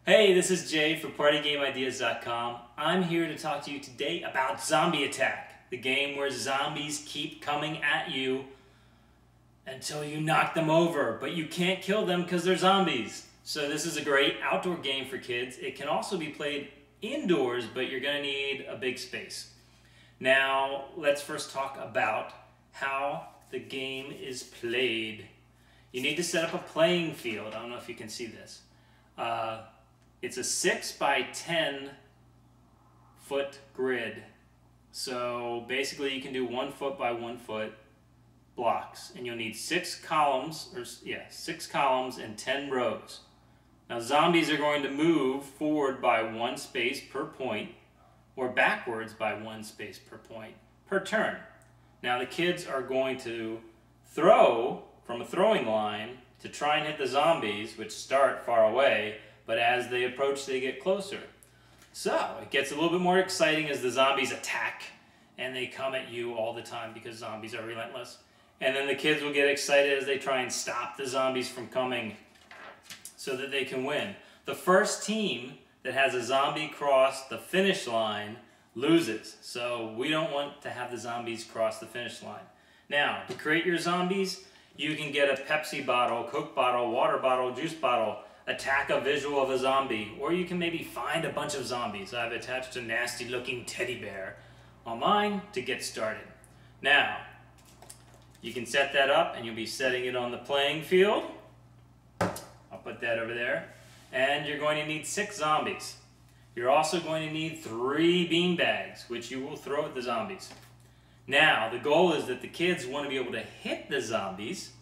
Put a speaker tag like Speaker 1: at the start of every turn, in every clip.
Speaker 1: Hey, this is Jay for PartyGameIdeas.com. I'm here to talk to you today about Zombie Attack, the game where zombies keep coming at you until you knock them over, but you can't kill them because they're zombies. So this is a great outdoor game for kids. It can also be played indoors, but you're going to need a big space. Now, let's first talk about how the game is played. You need to set up a playing field. I don't know if you can see this. It's a 6 by 10 foot grid. So basically you can do 1 foot by 1 foot blocks, and you'll need 6 columns, and 10 rows. Now zombies are going to move forward by 1 space per point, or backwards by 1 space per point per turn. Now the kids are going to throw from a throwing line to try and hit the zombies, which start far away, but as they approach, they get closer. So it gets a little bit more exciting as the zombies attack, and they come at you all the time because zombies are relentless. And then the kids will get excited as they try and stop the zombies from coming so that they can win. The first team that has a zombie cross the finish line loses. So we don't want to have the zombies cross the finish line. Now, to create your zombies, you can get a Pepsi bottle, Coke bottle, water bottle, juice bottle, attack a visual of a zombie, or you can maybe find a bunch of zombies. I've attached a nasty looking teddy bear on mine to get started. Now, you can set that up and you'll be setting it on the playing field. I'll put that over there. And you're going to need 6 zombies. You're also going to need 3 bean bags, which you will throw at the zombies. Now, the goal is that the kids want to be able to hit the zombies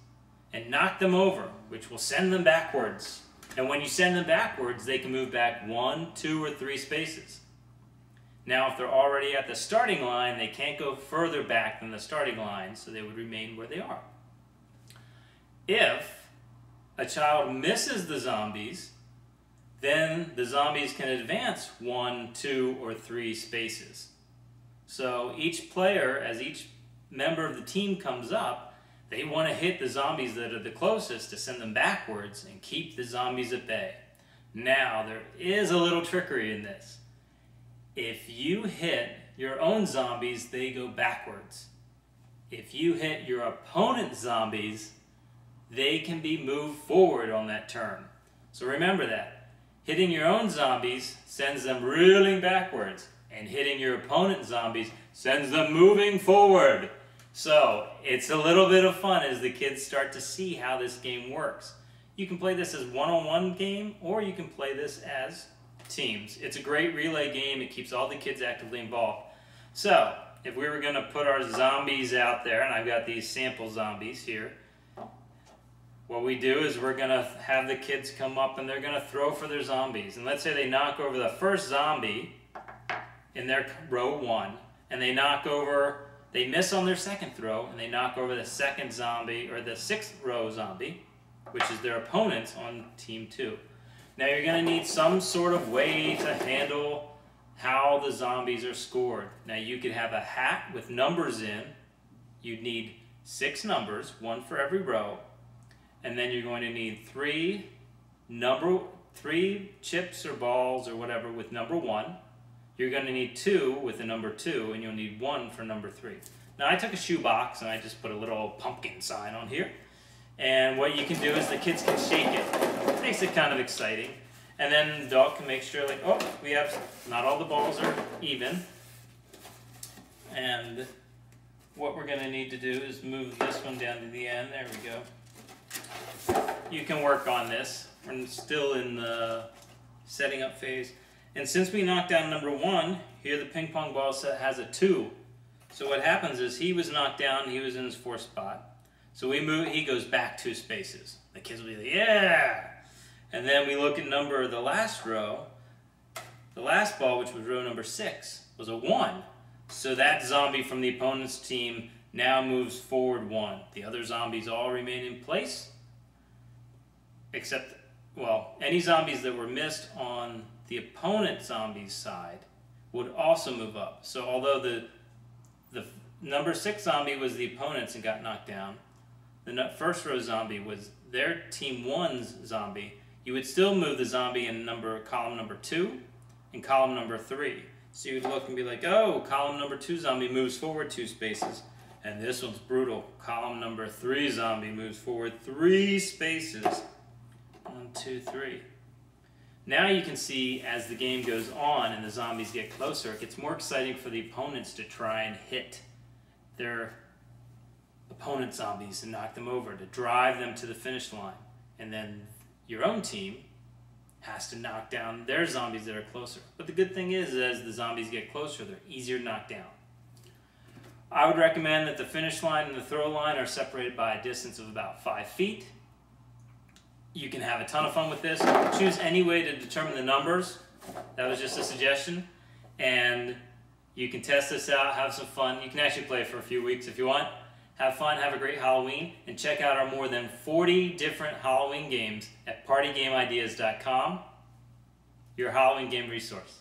Speaker 1: and knock them over, which will send them backwards. And when you send them backwards, they can move back 1, 2, or 3 spaces. Now, if they're already at the starting line, they can't go further back than the starting line, so they would remain where they are. If a child misses the zombies, then the zombies can advance 1, 2, or 3 spaces. So each player, as each member of the team comes up, they want to hit the zombies that are the closest to send them backwards and keep the zombies at bay. Now, there is a little trickery in this. If you hit your own zombies, they go backwards. If you hit your opponent's zombies, they can be moved forward on that turn. So remember that. Hitting your own zombies sends them reeling backwards, and hitting your opponent's zombies sends them moving forward. So it's a little bit of fun as the kids start to see how this game works. You can play this as one-on-one game, or you can play this as teams. It's a great relay game. It keeps all the kids actively involved. So if we were going to put our zombies out there, and I've got these sample zombies here, what we do is we're going to have the kids come up and they're going to throw for their zombies. And let's say they knock over the first zombie in their row 1, and they miss on their second throw, and they knock over the second zombie, or the 6th row zombie, which is their opponents on team 2. Now you're going to need some sort of way to handle how the zombies are scored. Now you could have a hat with numbers in. You'd need 6 numbers, 1 for every row, and then you're going to need 3 chips or balls or whatever with number 1. You're going to need 2 with the number 2, and you'll need 1 for number 3. Now I took a shoebox and I just put a little pumpkin sign on here. And what you can do is the kids can shake it. It makes it kind of exciting. And then the dog can make sure, like, oh, not all the balls are even. And what we're going to need to do is move this one down to the end. There we go. You can work on this. We're still in the setting up phase. And since we knocked down number 1, here the ping pong ball set has a 2. So what happens is he was knocked down, he was in his 4th spot. So we move, he goes back 2 spaces. The kids will be like, yeah! And then we look at the last row. The last ball, which was row number 6, was a 1. So that zombie from the opponent's team now moves forward 1. The other zombies all remain in place, except, well, any zombies that were missed on the opponent zombie's side would also move up. So although the number 6 zombie was the opponent's and got knocked down, the first row zombie was their team 1's zombie. you would still move the zombie in column number 2 and column number 3. So you'd look and be like, oh, column number 2 zombie moves forward 2 spaces. And this one's brutal. Column number 3 zombie moves forward 3 spaces. 1, 2, 3. Now you can see as the game goes on and the zombies get closer, it gets more exciting for the opponents to try and hit their opponent zombies and knock them over, to drive them to the finish line. And then your own team has to knock down their zombies that are closer. But the good thing is, as the zombies get closer, they're easier to knock down. I would recommend that the finish line and the throw line are separated by a distance of about 5 feet. You can have a ton of fun with this. Choose any way to determine the numbers. That was just a suggestion. And you can test this out, have some fun. You can actually play for a few weeks if you want. Have fun, have a great Halloween, and check out our more than 40 different Halloween games at partygameideas.com, your Halloween game resource.